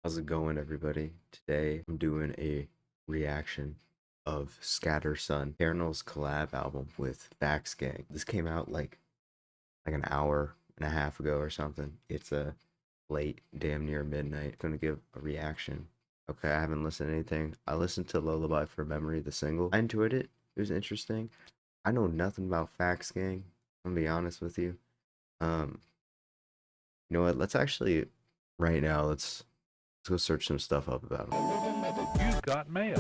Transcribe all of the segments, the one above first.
How's it going, everybody? Today I'm doing a reaction of Scattersun, Parannoul's collab album with Vax Gang. This came out like an hour and a half ago or something. It's a late, damn near midnight. Gonna give a reaction. Okay, I haven't listened to anything. I listened to Lullaby for Memory, the single. I enjoyed it. It was interesting. I know nothing about Vax Gang. I'm gonna be honest with you. Um, you know what? Let's actually right now. Let's go search some stuff up about him. You got mail.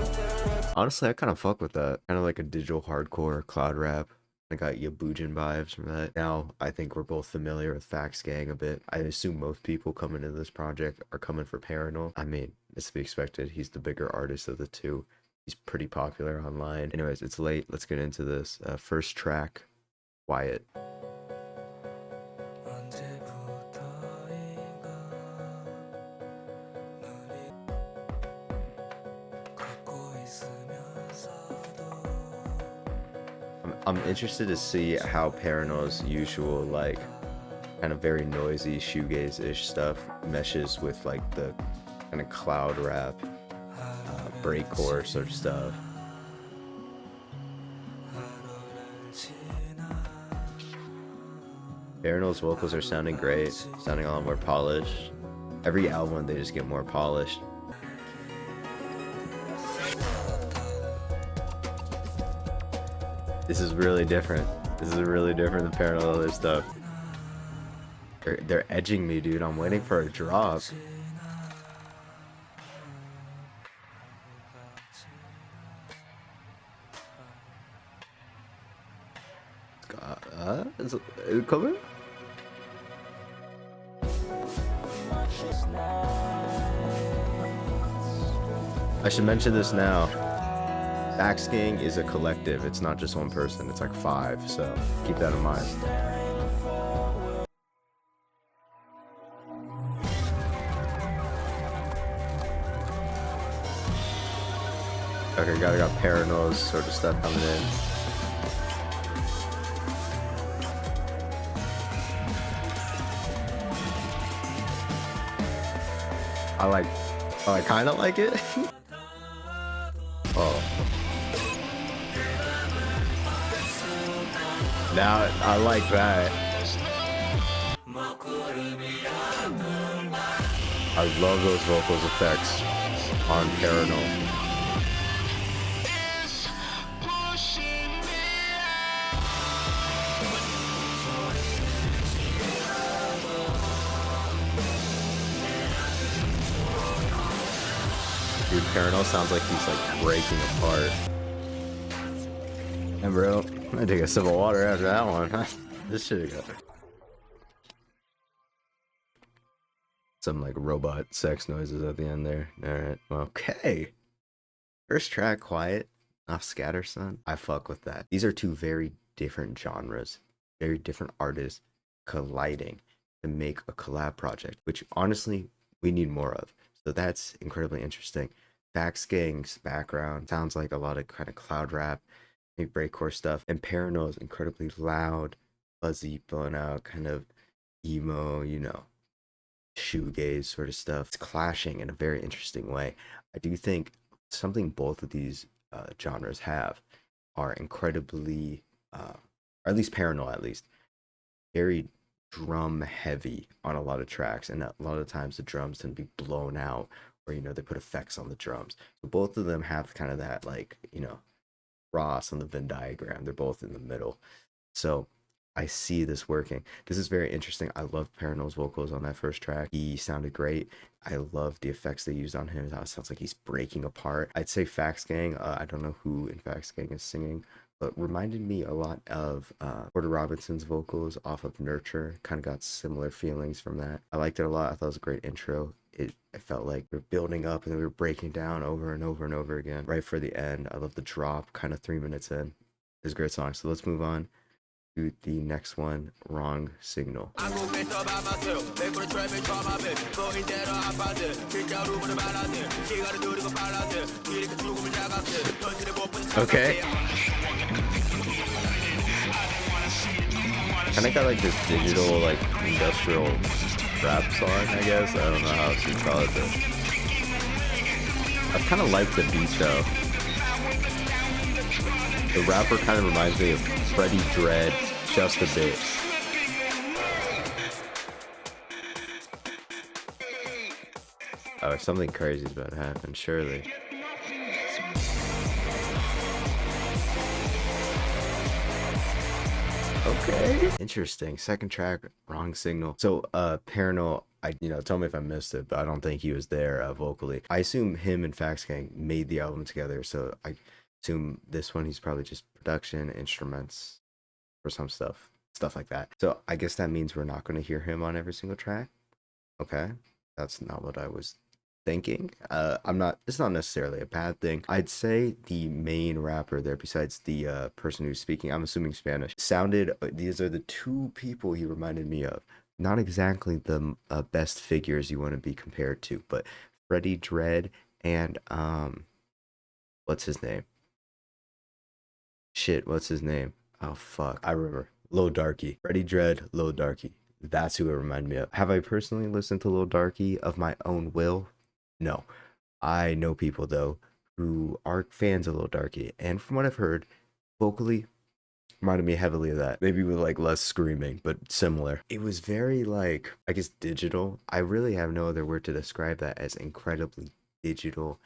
Honestly, I kind of fuck with that. Kind of like a digital hardcore cloud rap. I got Yabujin vibes from that. Now, I think we're both familiar with Vax Gang a bit. I assume most people coming into this project are coming for Parannoul. I mean, it's to be expected. He's the bigger artist of the two. He's pretty popular online. Anyways, it's late. Let's get into this. First track, Quiet. I'm interested to see how Parannoul's usual, like, kind of very noisy shoegaze-ish stuff meshes with, like, the kind of cloud rap, breakcore sort of stuff. Parannoul's vocals are sounding great, sounding a lot more polished. Every album, they just get more polished. This is really different. This is really different than Parannoul other stuff. They're edging me, dude. I'm waiting for a drop. Is it coming? I should mention this now. Vax Gang is a collective. It's not just one person. It's like 5. So keep that in mind. Okay, got Parannoul's sort of stuff coming in. I kind of like it. Oh. Now I like that. I love those vocals effects on Parannoul. Dude, Parannoul sounds like he's like breaking apart. And bro, I'm gonna take a sip of water after that one. This shit got some like robot sex noises at the end there. Alright, well, okay. First track, Quiet, off Scattersun. I fuck with that. These are two very different genres, very different artists colliding to make a collab project, which honestly we need more of. So that's incredibly interesting. Vax Gang's background sounds like a lot of kind of cloud rap, maybe breakcore stuff, and Parannoul is incredibly loud, fuzzy, blown out, kind of emo, you know, shoegaze sort of stuff. It's clashing in a very interesting way. I do think something both of these genres have are incredibly, or at least Parannoul, at least, very drum heavy on a lot of tracks, and a lot of times the drums tend to be blown out, or you know, they put effects on the drums. So both of them have kind of that, like, you know, cross on the Venn diagram. They're both in the middle. So I see this working. This is very interesting. I love Parannoul's vocals on that first track. He sounded great. I love the effects they used on him. It sounds like he's breaking apart. I'd say Vax Gang. I don't know who in Vax Gang is singing, but reminded me a lot of Porter Robinson's vocals off of Nurture. Kind of got similar feelings from that. I liked it a lot. I thought it was a great intro. It felt like we were building up and then we were breaking down over and over and over again. Right for the end. I love the drop, kind of 3 minutes in. It's a great song. So let's move on to the next one, Wrong Signal. Okay. Kind of got like this digital, like industrial rap song, I guess. I don't know how else you call it. I kind of like the beat though. The rapper kind of reminds me of Freddie Dredd just a bit. Oh, something crazy is about to happen, surely. Okay. Interesting. Second track, Wrong Signal. So, Parannoul, tell me if I missed it, but I don't think he was there vocally. I assume him and Fax Gang made the album together, so I assume this one he's probably just production, instruments, or some stuff like that. So I guess that means we're not going to hear him on every single track. Okay, that's not what I was thinking. It's not necessarily a bad thing. I'd say the main rapper there, besides the person who's speaking, I'm assuming Spanish, these are the two people he reminded me of. Not exactly the best figures you want to be compared to, but Freddie Dredd and what's his name? What's his name? Oh fuck, I remember. Lil Darky. Freddie Dredd, Lil Darky. That's who it reminded me of. Have I personally listened to Lil Darky of my own will? No. I know people though who are fans of Lil Darky, and from what I've heard, vocally reminded me heavily of that. Maybe with like less screaming, but similar. It was very like, I guess, digital. I really have no other word to describe that as incredibly digital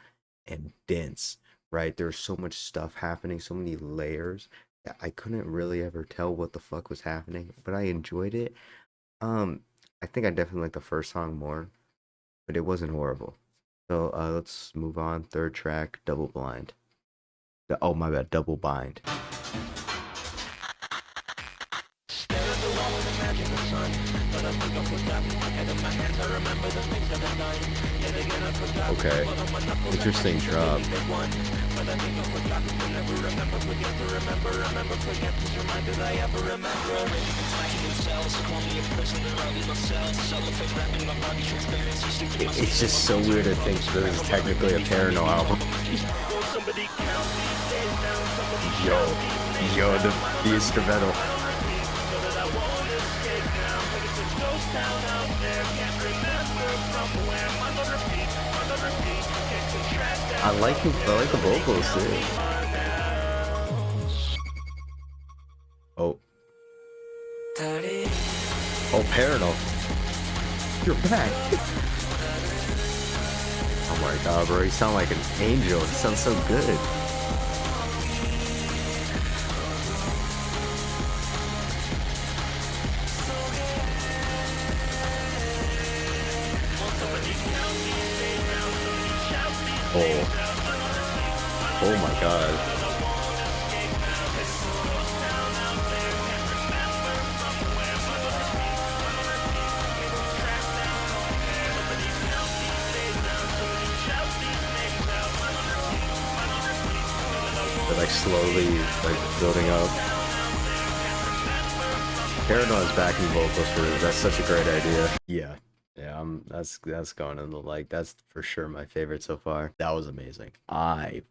and dense, right? There's so much stuff happening, so many layers that I couldn't really ever tell what the fuck was happening, but I enjoyed it. I think I definitely like the first song more, but it wasn't horrible. So let's move on. Third track, Double Blind. Oh my bad, Double Bind. Okay, interesting drop. It's just so weird to think this is technically a Parannoul album. Yo, the instrumental. I like the vocals too. Oh, Parannoul, you're back. Oh my god, bro, you sound like an angel. It sounds so good. Oh my god. They're like slowly like building up. Parannoul's backing vocals for this. That's such a great idea. Yeah. Yeah, that's going in the like, that's for sure my favorite so far. That was amazing. I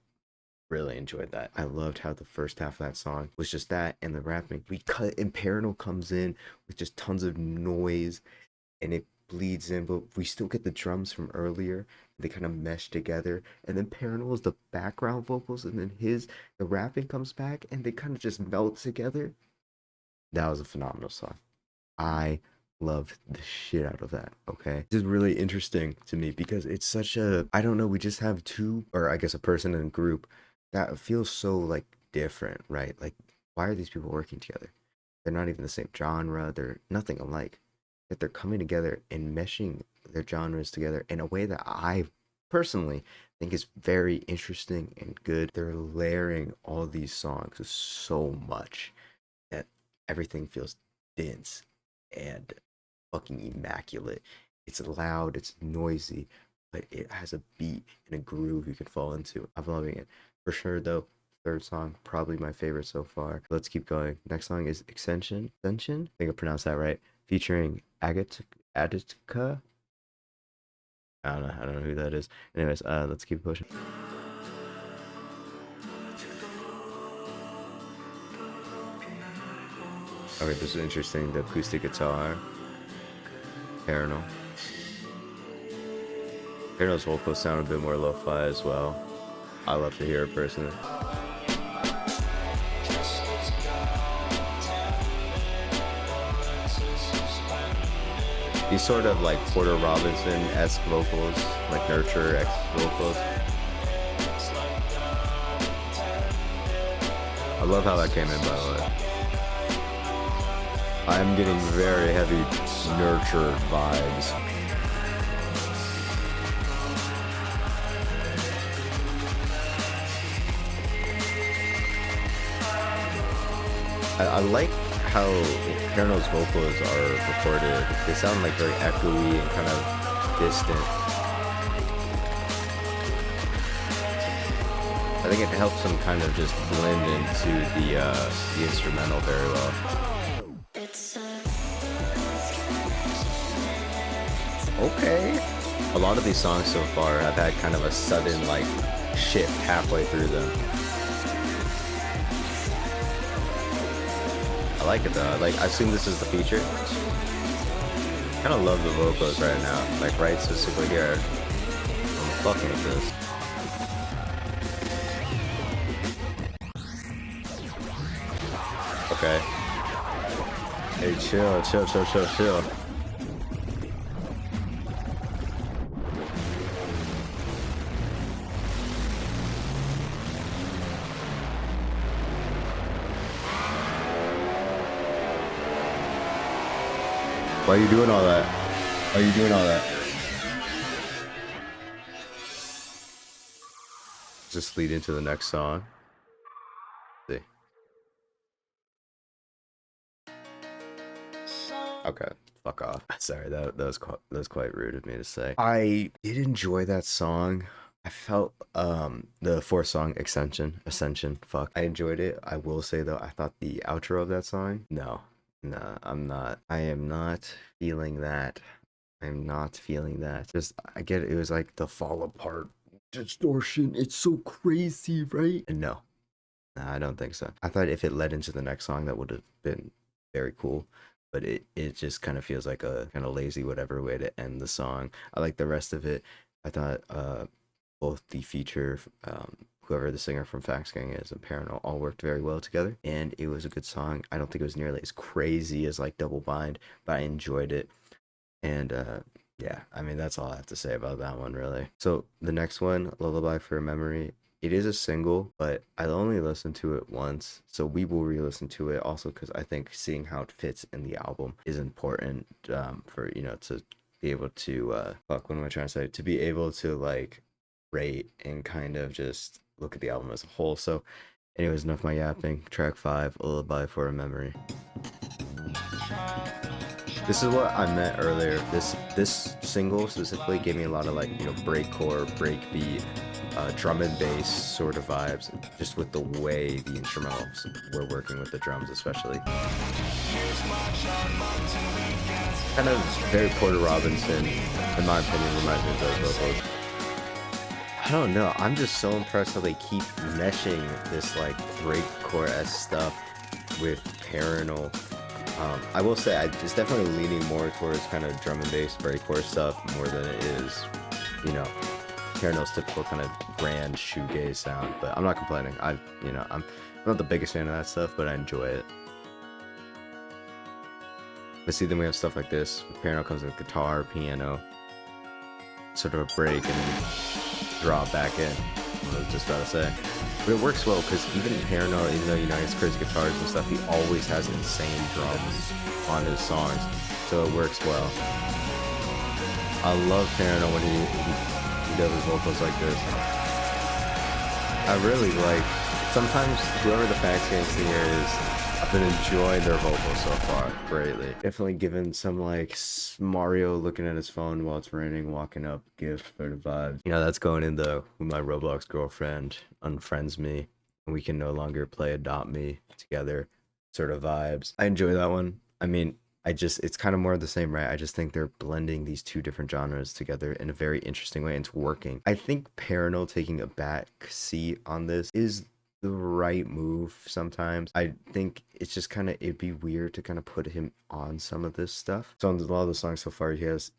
really enjoyed that. I loved how the first half of that song was just that and the rapping. We cut and Parannoul comes in with just tons of noise and it bleeds in, but we still get the drums from earlier. They kind of mesh together, and then Parannoul is the background vocals, and then the rapping comes back, and they kind of just melt together. That was a phenomenal song. I loved the shit out of that. Okay, this is really interesting to me because it's such a, I don't know, we just have two, or I guess a person in a group that feels so like different, right? Like, why are these people working together? They're not even the same genre, they're nothing alike, yet they're coming together and meshing their genres together in a way that I personally think is very interesting and good. They're layering all these songs with so much that everything feels dense and fucking immaculate. It's loud, it's noisy, but it has a beat and a groove you can fall into. I'm loving it. For sure though, third song, probably my favorite so far. Let's keep going. Next song is Ascension. I think I pronounced that right. Featuring Agatka. I don't know who that is. Anyways, let's keep pushing. Okay, this is interesting. The acoustic guitar. Parannoul. Parannoul's vocals sound a bit more lo-fi as well. I love to hear it personally. These sort of like Porter Robinson-esque vocals, like Nurture-esque vocals. I love how that came in, by the way. I'm getting very heavy Nurture vibes. I like how Parannoul's vocals are recorded. They sound like very echoey and kind of distant. I think it helps them kind of just blend into the instrumental very well. Okay. A lot of these songs so far have had kind of a sudden like shift halfway through them. I like it though. Like, I assume this is the feature. Kind of love the vocals right now. Like, right specifically here. I'm fucking with this. Okay. Hey, chill. Why are you doing all that? Why are you doing all that? Just lead into the next song. Let's see. Okay, fuck off. Sorry, that was quite rude of me to say. I did enjoy that song. I felt the fourth song, Ascension. Fuck, I enjoyed it. I will say though, I thought the outro of that song, no, I'm not. I am not feeling that. I'm not feeling that. Just, I get it. It was like the fall apart distortion. It's so crazy, right? And no, I don't think so. I thought if it led into the next song, that would have been very cool. But it just kind of feels like a kind of lazy whatever way to end the song. I like the rest of it. I thought both the feature, whoever the singer from Fax Gang is, and Parannoul all worked very well together, and it was a good song. I don't think it was nearly as crazy as like Double Bind, but I enjoyed it. And yeah, I mean, that's all I have to say about that one, really. So the next one, Lullaby for a Memory, it is a single, but I only listened to it once, so we will re-listen to it also because I think seeing how it fits in the album is important for, you know, to be able to fuck, what am I trying to say, to be able to like rate and kind of just look at the album as a whole. So anyways, enough of my yapping. Track 5, Lullaby for a Memory. This is what I meant earlier. This single specifically gave me a lot of like, you know, breakcore, breakbeat, drum and bass sort of vibes, just with the way the instrumentals were working with the drums, especially. Kind of very Porter Robinson, in my opinion, reminds me of those vocals. I don't know. I'm just so impressed how they keep meshing this like breakcore-esque stuff with Parannoul. I will say it's definitely leaning more towards kind of drum and bass breakcore stuff more than it is, you know, Parannoul's typical kind of grand shoegaze sound. But I'm not complaining. I'm not the biggest fan of that stuff, but I enjoy it. But see, then we have stuff like this. Parannoul comes with guitar, piano, sort of a break, and draw back in. I was just about to say. But it works well because even Parannoul, even though, you know, he has crazy guitars and stuff, he always has insane drums on his songs. So it works well. I love Parannoul when he does his vocals like this. I really like, sometimes whoever the Fax Gang singer is, I've been enjoying their vocals so far greatly. Definitely giving some like Mario looking at his phone while it's raining, walking up gift sort of vibes. You know, that's going in the when my Roblox girlfriend unfriends me and we can no longer play Adopt Me together sort of vibes. I enjoy that one. I mean, it's kind of more of the same, right? I just think they're blending these two different genres together in a very interesting way, and it's working. I think Parannoul taking a back seat on this is the right move sometimes. I think it's just kind of, it'd be weird to kind of put him on some of this stuff. So on a lot of the songs so far, he has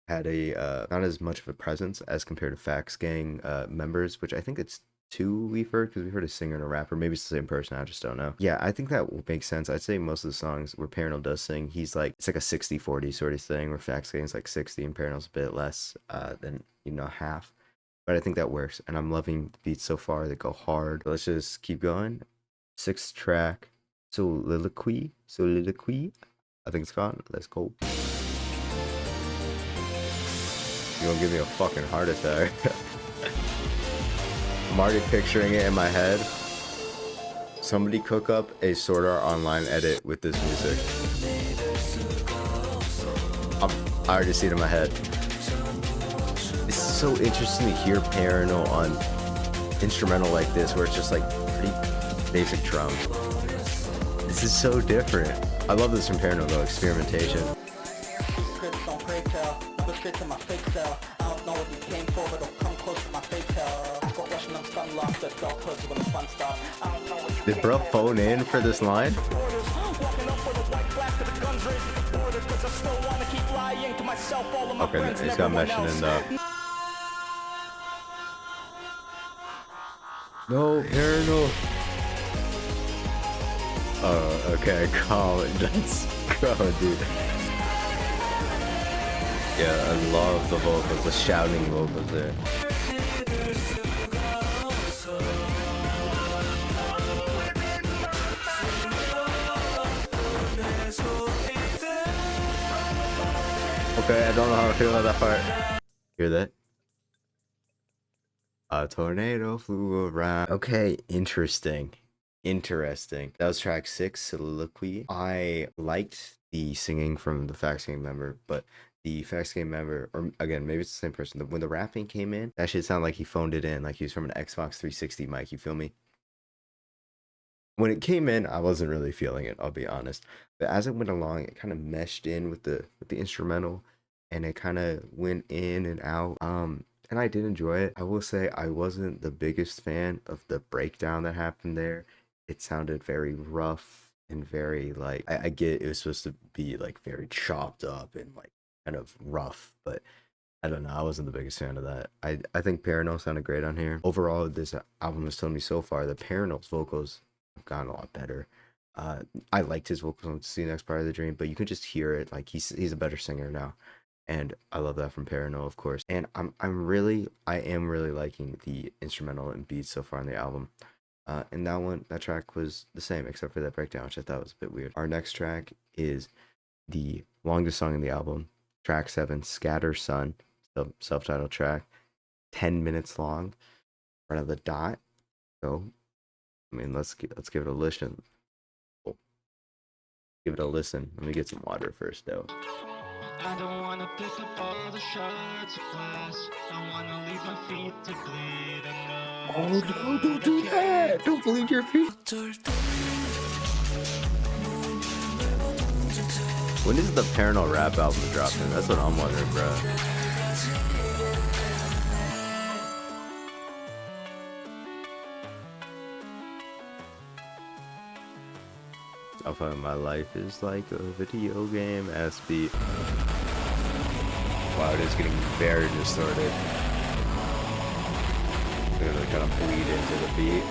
had a not as much of a presence as compared to Fax Gang members, which I think it's two we've heard, because we've heard a singer and a rapper. Maybe it's the same person, I just don't know. Yeah, I think that makes sense. I'd say most of the songs where Parannoul does sing, he's like, it's like a 60-40 sort of thing, where Fax Gang's like 60 and Parannoul's a bit less than, you know, half. But I think that works, and I'm loving the beats so far. They go hard. Let's just keep going. 6th track, Soliloquy, I think it's called. Let's go. You gonna give me a fucking heart attack? I'm already picturing it in my head. Somebody cook up a Sword Art Online edit with this music. I already see it in my head. It's so interesting to hear Parannoul on instrumental like this, where it's just like pretty basic drums. This is so different. I love this from Parannoul though, experimentation. Did bro phone in for this line? Okay, he's got mentioned in the... No, Parannoul. Oh, okay, Colin, let's go, dude. Yeah, I love the vocals, the shouting vocals there. Okay, I don't know how I feel about that part. Hear that? A tornado flew around. Okay, interesting. That was track 6, Soliloquy. I liked the singing from the Fax Gang member, but the Fax Gang member, or again, maybe it's the same person, when the rapping came in, that shit sounded like he phoned it in, like he was from an Xbox 360 mic, you feel me? When it came in, I wasn't really feeling it, I'll be honest. But as it went along, it kind of meshed in with the instrumental, and it kind of went in and out. And I did enjoy it. I will say I wasn't the biggest fan of the breakdown that happened there. It sounded very rough and very like, I get it was supposed to be like very chopped up and like kind of rough, but I don't know. I wasn't the biggest fan of that. I think Parannoul sounded great on here. Overall, this album has told me so far that Parannoul's vocals have gotten a lot better. I liked his vocals on See the Next Part of the Dream, but you can just hear it. Like he's a better singer now. And I love that from Parannoul, of course. And I am really liking the instrumental and beats so far on the album. And that track was the same, except for that breakdown, which I thought was a bit weird. Our next track is the longest song in the album, track 7, Scattersun, the self-titled track, 10 minutes long, right on the dot. So, I mean, let's give it a listen. Give it a listen. Let me get some water first, though. I don't wanna pick up all the shards of glass. I wanna leave my feet to bleed. Oh no, don't do that! Don't bleed your feet! When is the Parannoul rap album dropping? That's what I'm wondering, bro. I find my life is like a video game ass beat. Wow, it is getting very distorted. It's gonna kind of bleed into the beat.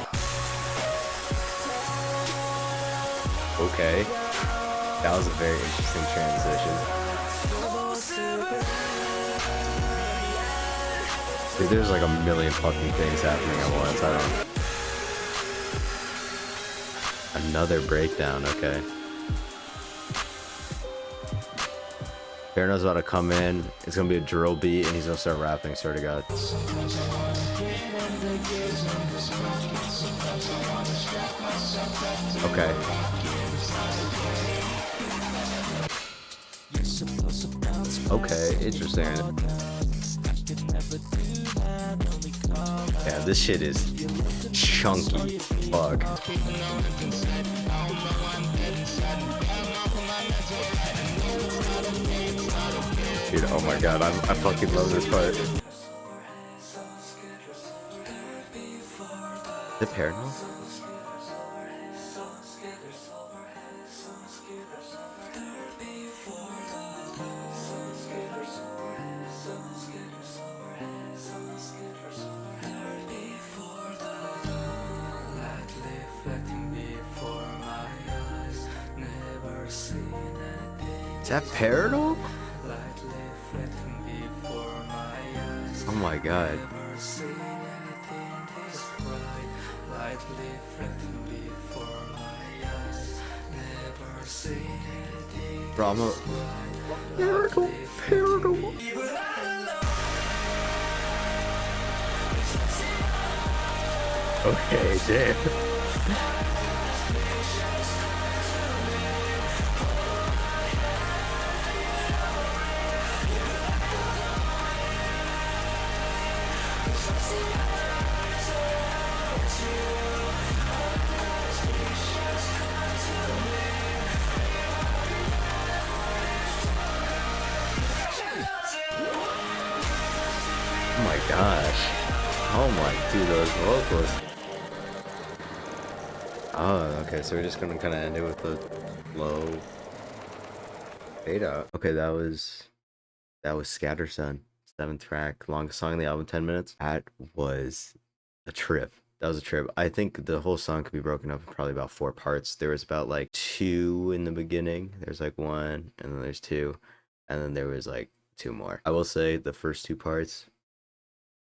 Okay. That was a very interesting transition. Dude, there's like a million fucking things happening at once. I don't... Another breakdown, okay. Parannoul's about to come in. It's gonna be a drill beat, and he's gonna start rapping. Swear to God. Okay. Okay, interesting. Yeah, this shit is chunky. Fuck. Dude, oh my God, I fucking love this part. The Parannoul? Is that Parannoul? Oh my god. Brahma. Parannoul, Parannoul. Okay, damn. Oh my gosh. Oh my, dude, those vocals. Oh, okay, so we're just gonna kind of end it with a low fade out. Okay, that was Scattersun, 7th track, longest song on the album, 10 minutes. That was a trip. That was a trip. I think the whole song could be broken up in probably about 4 parts. There was about like 2 in the beginning. There's like 1, and then there's 2, and then there was like 2 more. I will say the first 2 parts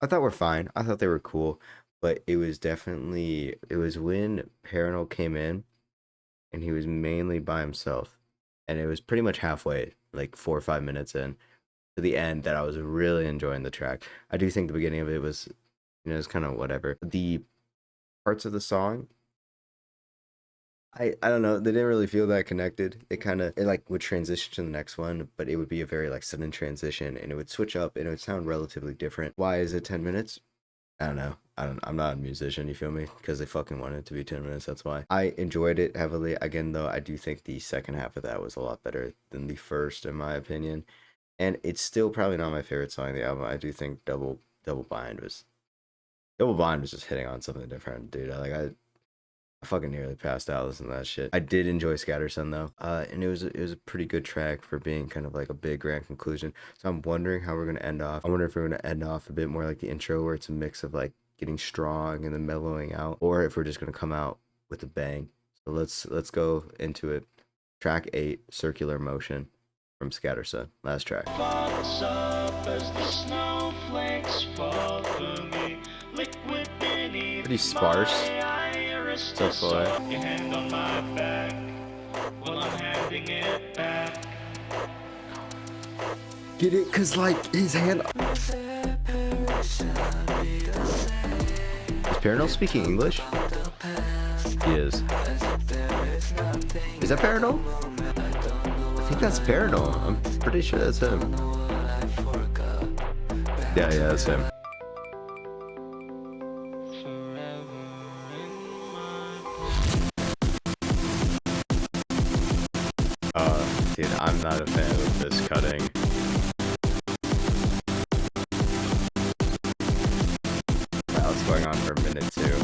I thought were fine. I thought they were cool, but it was when Parannoul came in and he was mainly by himself, and it was pretty much halfway, like 4 or 5 minutes in to the end, that I was really enjoying the track. I do think the beginning of it was, it's kind of whatever. The parts of the song, I don't know, they didn't really feel that connected. It like would transition to the next one, but it would be a very like sudden transition, and it would switch up and it would sound relatively different. Why is it 10 minutes? I don't know. I'm not a musician, you feel me? Because they fucking wanted it to be 10 minutes, that's why. I enjoyed it heavily. Again, though, I do think the second half of that was a lot better than the first, in my opinion. And it's still probably not my favorite song on the album. I do think Double Bind was just hitting on something different, dude. I fucking nearly passed out listening to that shit. I did enjoy Scattersun though, and it was a pretty good track for being kind of like a big grand conclusion. So I'm wondering how we're gonna end off. I wonder if we're gonna end off a bit more like the intro, where it's a mix of like getting strong and then mellowing out, or if we're just gonna come out with a bang. So let's go into it. Track 8, Circular Motion from Scattersun, last track. Pretty sparse so far. Your hand on my back while I'm handing it back. Get it? Cause like his hand. Is Parannoul speaking English? He is. Is that Parannoul? I think that's Parannoul. I'm pretty sure that's him. Yeah, that's him. Dude, I'm not a fan of this cutting. Wow, it's going on for a minute too.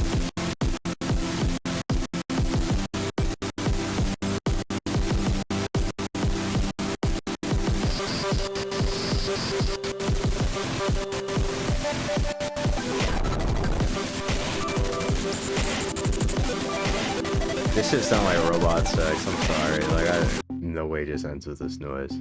This shit sound like robot sex, I'm sorry. Like, no way just ends with this noise.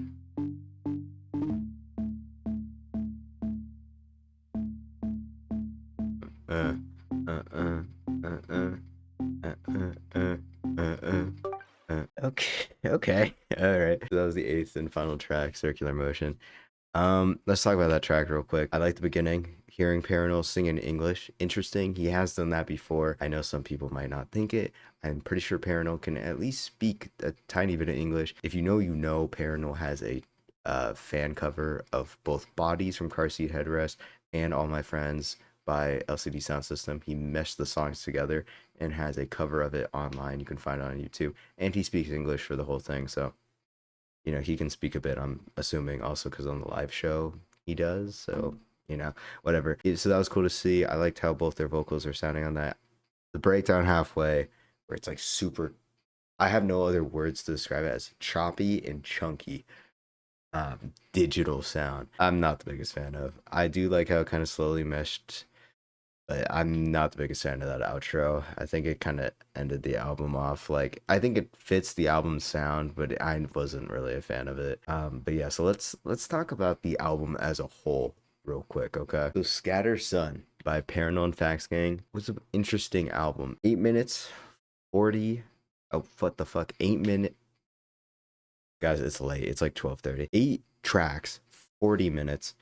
Okay. All right. So that was the 8th and final track, Circular Motion. Let's talk about that track real quick. I like the beginning, hearing Parannoul sing in English. Interesting. He has done that before. I know some people might not think it. I'm pretty sure Parannoul can at least speak a tiny bit of English. If you know, Parannoul has a fan cover of both Bodies from Car Seat Headrest and All My Friends by LCD Sound System. He meshed the songs together and has a cover of it online. You can find it on YouTube. And he speaks English for the whole thing, so he can speak a bit, I'm assuming, also because on the live show he does. So, whatever. So that was cool to see. I liked how both their vocals are sounding on that. The breakdown halfway, where it's like super, I have no other words to describe it, as choppy and chunky digital sound. I'm not the biggest fan of. I do like how it kind of slowly meshed But I'm not the biggest fan of that outro. I think it kind of ended the album off. Like, I think it fits the album sound, but I wasn't really a fan of it. But yeah, so let's talk about the album as a whole real quick, okay? So Scattersun by Parannoul and Fax Gang was an interesting album. 8 minutes, 40. Oh, what the fuck? 8 minute. Guys, it's late. It's like 12:30. 8 tracks, 40 minutes.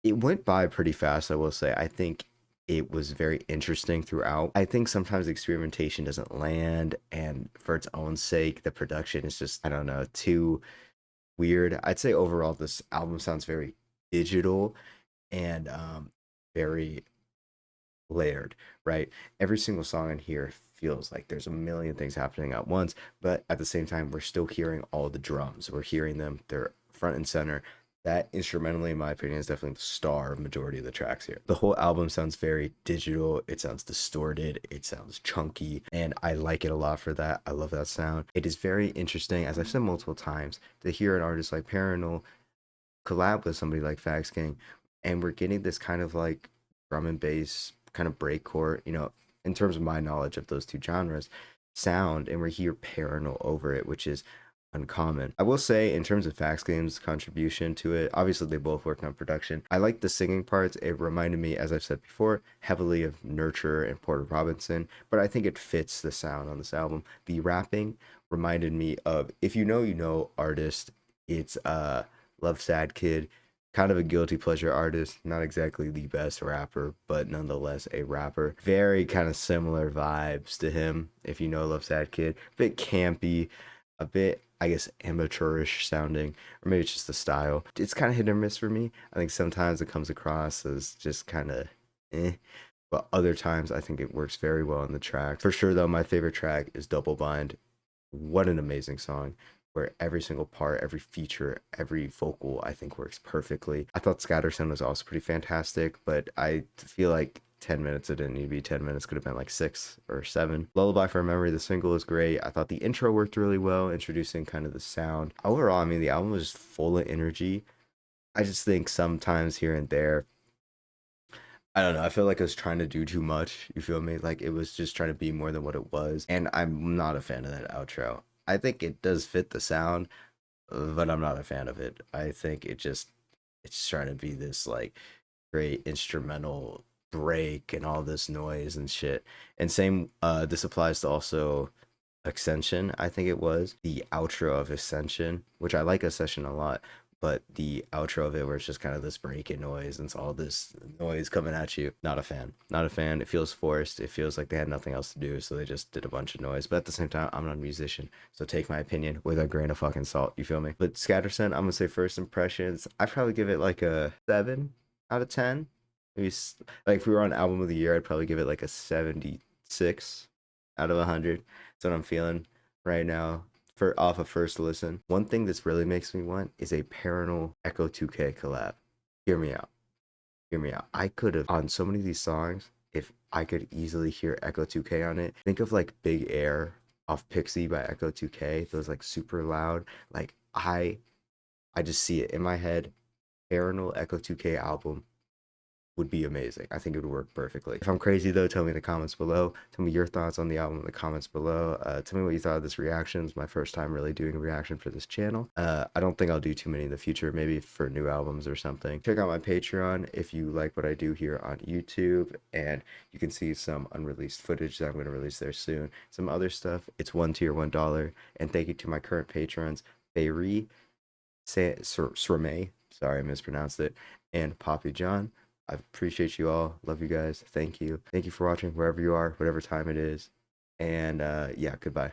It went by pretty fast, I will say. I think it was very interesting throughout. I think sometimes experimentation doesn't land, and for its own sake, the production is just, I don't know, too weird. I'd say overall, this album sounds very digital and very layered, right? Every single song in here feels like there's a million things happening at once, but at the same time, we're still hearing all the drums. We're hearing them, they're front and center. That instrumentally, in my opinion, is definitely the star of majority of the tracks here. The whole album sounds very digital. It sounds distorted. It sounds chunky, and I like it a lot for that. I love that sound. It is very interesting, as I've said multiple times, to hear an artist like Parannoul collab with somebody like Fax Gang, and we're getting this kind of like drum and bass kind of breakcore, you know, in terms of my knowledge of those two genres, sound, and we hear Parannoul over it, which is uncommon. I will say, in terms of Fax Game's contribution to it, obviously they both worked on production. I like the singing parts. It reminded me, as I've said before, heavily of Nurture and Porter Robinson, but I think it fits the sound on this album. The rapping reminded me of, if you know, you know, artist. It's Love Sad Kid, kind of a guilty pleasure artist, not exactly the best rapper, but nonetheless a rapper. Very kind of similar vibes to him, if you know Love Sad Kid. A bit campy, a bit, I guess, amateurish sounding, or maybe it's just the style. It's kind of hit or miss for me. I think sometimes it comes across as just kind of eh, but other times I think it works very well in the track. For sure, though, my favorite track is Double Bind. What an amazing song, where every single part, every feature, every vocal, I think works perfectly. I thought Scattersun was also pretty fantastic, but I feel like 10 minutes, it didn't need to be 10 minutes, could have been like 6 or 7. Lullaby for Memory, the single is great. I thought the intro worked really well, introducing kind of the sound. Overall, I mean, the album was just full of energy. I just think sometimes here and there, I don't know. I feel like it was trying to do too much. You feel me? Like it was just trying to be more than what it was. And I'm not a fan of that outro. I think it does fit the sound, but I'm not a fan of it. I think it's trying to be this like great instrumental break and all this noise and shit. And same this applies to also Ascension, I think it was. The outro of Ascension, which I like Ascension a lot, but the outro of it where it's just kind of this breaking noise and it's all this noise coming at you. Not a fan. Not a fan. It feels forced. It feels like they had nothing else to do, so they just did a bunch of noise. But at the same time, I'm not a musician, so take my opinion with a grain of fucking salt. You feel me? But Scattersun, I'm gonna say first impressions, I'd probably give it like a 7 out of 10. Maybe like if we were on album of the year, I'd probably give it like a 76 out of 100. That's what I'm feeling right now for off a first listen. One thing this really makes me want is a Parannoul Echo 2K collab. Hear me out. Hear me out. I could have, on so many of these songs, if I could easily hear Echo 2K on it, think of like Big Air off Pixie by Echo 2K. Those like super loud. Like I just see it in my head. Parannoul Echo 2K album would be amazing. I think it would work perfectly. If I'm crazy though, tell me in the comments below. Tell me your thoughts on the album in the comments below. Tell me what you thought of this reaction. It's my first time really doing a reaction for this channel. I don't think I'll do too many in the future, maybe for new albums or something. Check out my Patreon if you like what I do here on YouTube, and you can see some unreleased footage that I'm going to release there soon. Some other stuff. It's one tier, $1. And thank you to my current patrons, Bayri, Srame, sorry I mispronounced it, and Poppy John. I appreciate you all. Love you guys. Thank you. Thank you for watching wherever you are, whatever time it is. And yeah, goodbye.